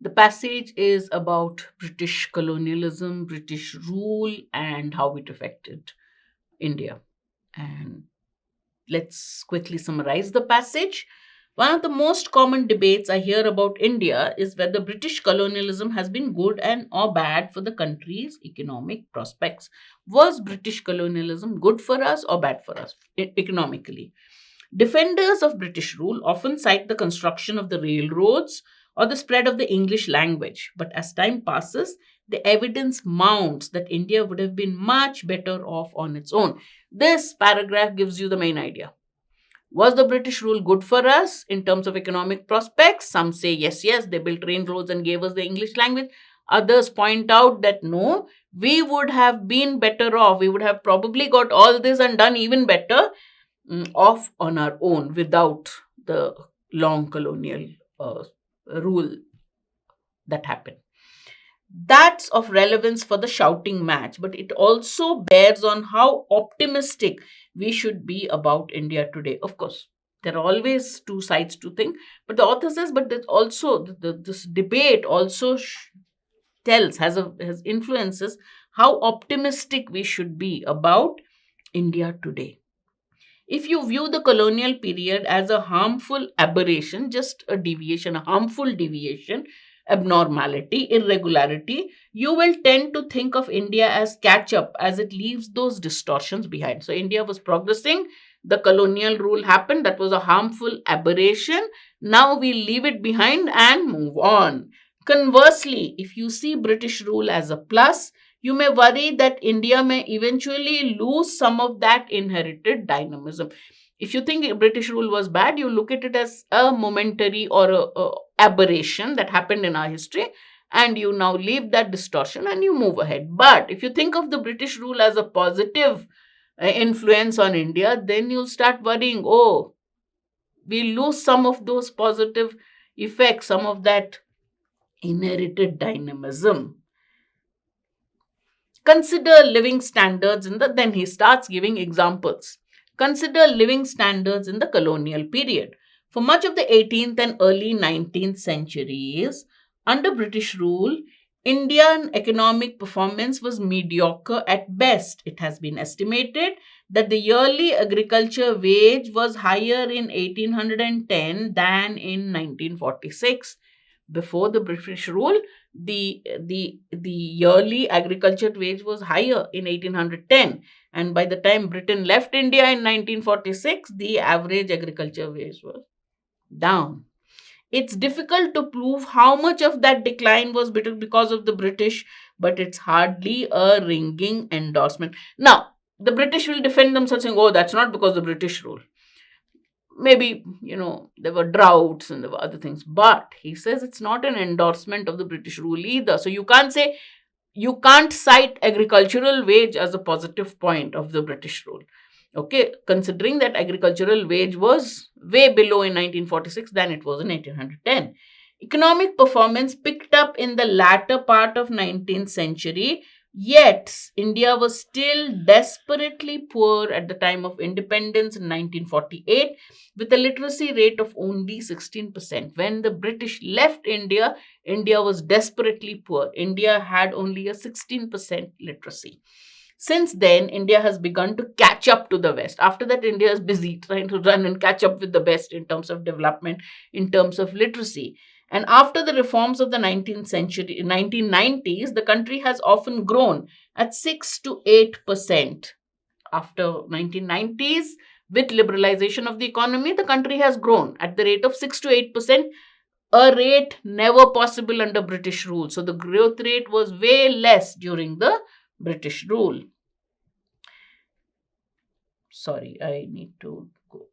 The passage is about British colonialism, British rule, and how it affected India. And let's quickly summarize the passage. One of the most common debates I hear about India is whether British colonialism has been good and or bad for the country's economic prospects. Was British colonialism good for us or bad for us economically? Defenders of British rule often cite the construction of the railroads or the spread of the English language, but as time passes, the evidence mounts that India would have been much better off on its own. This paragraph gives you the main idea. Was the British rule good for us in terms of economic prospects? Some say yes, yes, they built railroads and gave us the English language. Others point out that no, we would have been better off. We would have probably got all this and done even better off on our own without the long colonial uh, rule that happened. That's of relevance for the shouting match, but it also bears on how optimistic we should be about India today. Of course, there are always two sides to think, but the author says, but there's also this debate also tells has influences how optimistic we should be about India today. If you view the colonial period as a harmful aberration, just a deviation, a harmful deviation, abnormality, irregularity, you will tend to think of India as catch up as it leaves those distortions behind. So, India was progressing, the colonial rule happened, that was a harmful aberration. Now we leave it behind and move on. Conversely, if you see British rule as a plus, you may worry that India may eventually lose some of that inherited dynamism. If you think British rule was bad, you look at it as a momentary or a aberration that happened in our history, and you now leave that distortion and you move ahead. But if you think of the British rule as a positive influence on India, then you'll start worrying, oh, we lose some of those positive effects, some of that inherited dynamism. Consider living standards in the, then he starts giving examples. Consider living standards in the colonial period. For much of the 18th and early 19th centuries, under British rule, Indian economic performance was mediocre at best. It has been estimated that the yearly agriculture wage was higher in 1810 than in 1946. Before the British rule, the yearly agriculture wage was higher in 1810, and by the time Britain left India in 1946, the average agriculture wage was down. It's difficult to prove how much of that decline was because of the British, but it's hardly a ringing endorsement. Now, the British will defend themselves saying, oh, that's not because of the British rule. Maybe, there were droughts and there were other things, but he says it's not an endorsement of the British rule either. So you can't cite agricultural wage as a positive point of the British rule. Okay, considering that agricultural wage was way below in 1946 than it was in 1810. Economic performance picked up in the latter part of 19th century, yet India was still desperately poor at the time of independence in 1948, with a literacy rate of only 16%. When the British left India, India was desperately poor. India had only a 16% literacy. Since then, India has begun to catch up to the West. After that, India is busy trying to run and catch up with the West in terms of development, in terms of literacy. And after the reforms of the 19th century, 1990s, the country has often grown at 6 to 8%. After 1990s, with liberalization of the economy, the country has grown at the rate of 6 to 8%, a rate never possible under British rule. So the growth rate was way less during the British rule. Sorry, I need to go.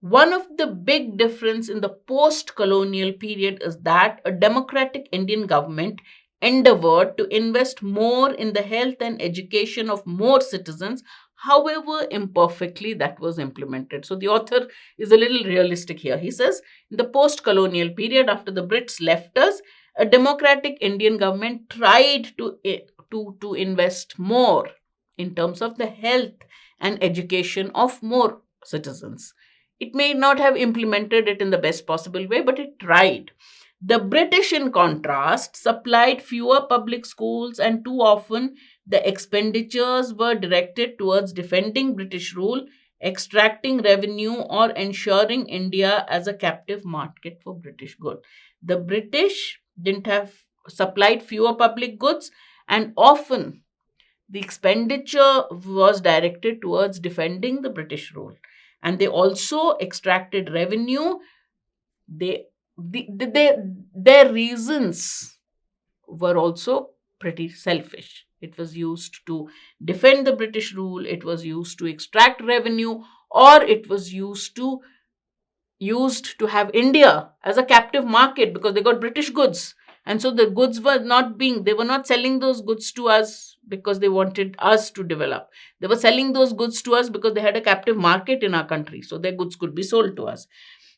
One of the big difference in the post-colonial period is that a democratic Indian government endeavored to invest more in the health and education of more citizens, however imperfectly that was implemented. So the author is a little realistic here. He says, in the post-colonial period, after the Brits left us, a democratic Indian government tried to invest more in terms of the health and education of more citizens. It may not have implemented it in the best possible way, but it tried. The British, in contrast, supplied fewer public schools, and too often the expenditures were directed towards defending British rule, extracting revenue, or ensuring India as a captive market for British goods. The British didn't have supplied fewer public goods, and often the expenditure was directed towards defending the British rule. And they also extracted revenue. They, their reasons were also pretty selfish. It was used to defend the British rule, it was used to extract revenue, or it was used to have India as a captive market because they got British goods. And so the goods were not being, they were not selling those goods to us because they wanted us to develop. They were selling those goods to us because they had a captive market in our country. So their goods could be sold to us.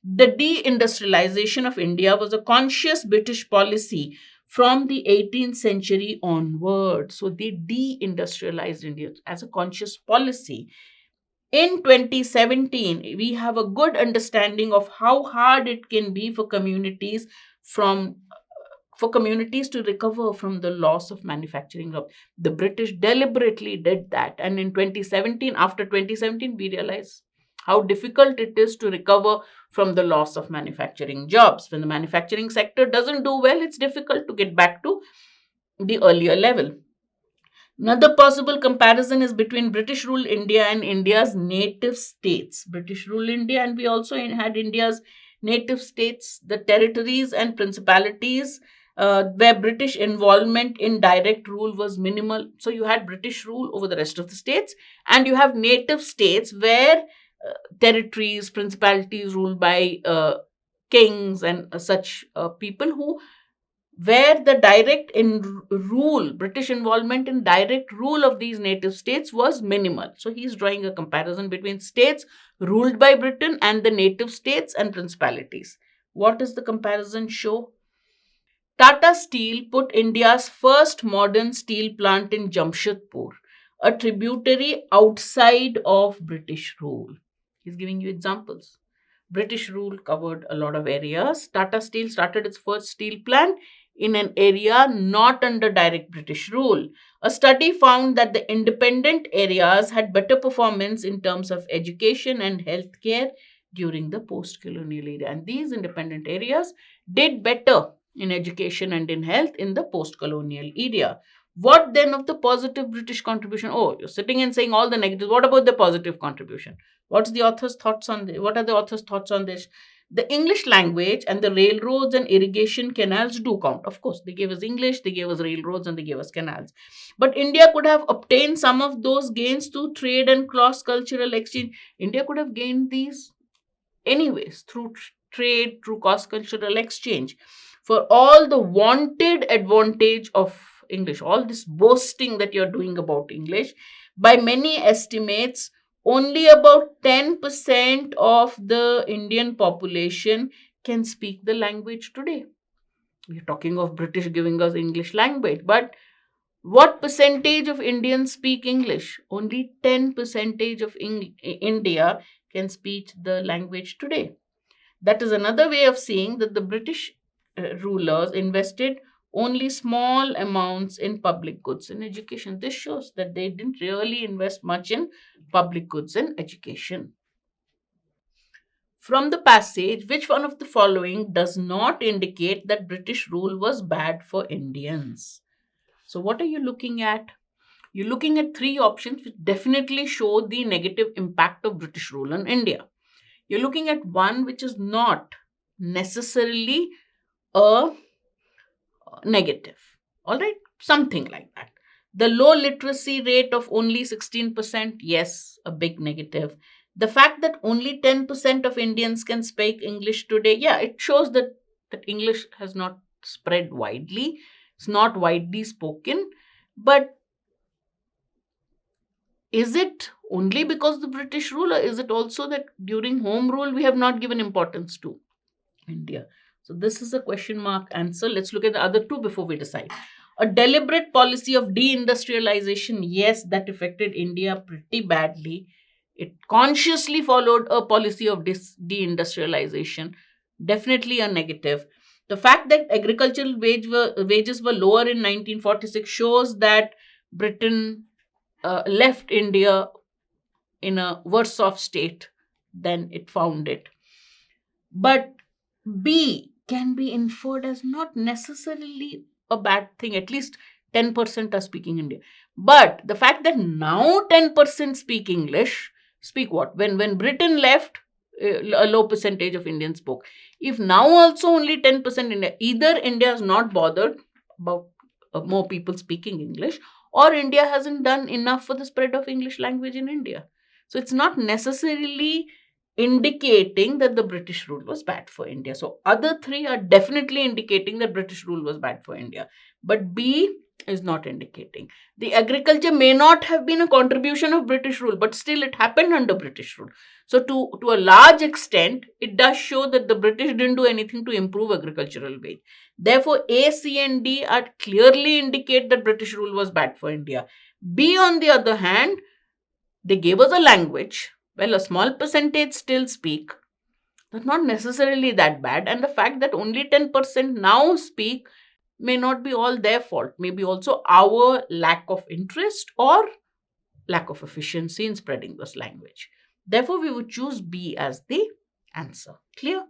The deindustrialization of India was a conscious British policy from the 18th century onward. So they deindustrialized India as a conscious policy. In 2017, we have a good understanding of how hard it can be for from communities to recover from the loss of manufacturing jobs. The British deliberately did that. And in 2017, after 2017, we realized how difficult it is to recover from the loss of manufacturing jobs. When the manufacturing sector doesn't do well, it's difficult to get back to the earlier level. Another possible comparison is between British rule India and India's native states. British rule India, and we also had India's native states, the territories and principalities, where British involvement in direct rule was minimal. So you had British rule over the rest of the states, and you have native states where territories, principalities ruled by kings and such people who where the British involvement in direct rule of these native states was minimal. So he's drawing a comparison between states ruled by Britain and the native states and principalities. What does the comparison show? Tata Steel put India's first modern steel plant in Jamshedpur, a tributary outside of British rule. He's giving you examples. British rule covered a lot of areas. Tata Steel started its first steel plant in an area not under direct British rule. A study found that the independent areas had better performance in terms of education and healthcare during the post colonial era. And these independent areas did better in education and in health in the post colonial era. What then of the positive British contribution? Oh, you're sitting and saying all the negatives. What about the positive contribution? What's the author's thoughts on this? What are the author's thoughts on this? The English language and the railroads and irrigation canals do count. Of course, they gave us English, they gave us railroads, and they gave us canals. But India could have obtained some of those gains through trade and cross-cultural exchange. India could have gained these anyways through trade, through cross-cultural exchange. For all the wanted advantage of English, all this boasting that you're doing about English, by many estimates, only about 10% of the Indian population can speak the language today. We're talking of British giving us English language, but what percentage of Indians speak English? Only 10% of India can speak the language today. That is another way of saying that the British rulers invested only small amounts in public goods and education. This shows that they didn't really invest much in public goods and education. From the passage, which one of the following does not indicate that British rule was bad for Indians? So, what are you looking at? You're looking at three options which definitely show the negative impact of British rule on India. You're looking at one which is not necessarily a negative. All right, something like that. The low literacy rate of only 16%, yes, a big negative. The fact that only 10% of Indians can speak English today, yeah, it shows that English has not spread widely. It's not widely spoken. But is it only because the British rule, or is it also that during home rule we have not given importance to India? So this is a question mark answer. Let's look at the other two before we decide. A deliberate policy of deindustrialization, yes, that affected India pretty badly. It consciously followed a policy of deindustrialization, definitely a negative. The fact that agricultural wages were lower in 1946 shows that Britain left India in a worse off state than it found it. But B can be inferred as not necessarily a bad thing. At least 10% are speaking India. But the fact that now 10% speak English, speak what? When Britain left, a low percentage of Indians spoke. If now also only 10% India, either India is not bothered about more people speaking English, or India hasn't done enough for the spread of English language in India. So it's not necessarily indicating that the British rule was bad for India. So other three are definitely indicating that British rule was bad for India. But B is not indicating. The agriculture may not have been a contribution of British rule, but still it happened under British rule. So to a large extent, it does show that the British didn't do anything to improve agricultural wage. Therefore, A, C, and D are clearly indicate that British rule was bad for India. B, on the other hand, they gave us a language. Well, a small percentage still speak. That's not necessarily that bad. And the fact that only 10% now speak may not be all their fault. Maybe also our lack of interest or lack of efficiency in spreading this language. Therefore, we would choose B as the answer. Clear?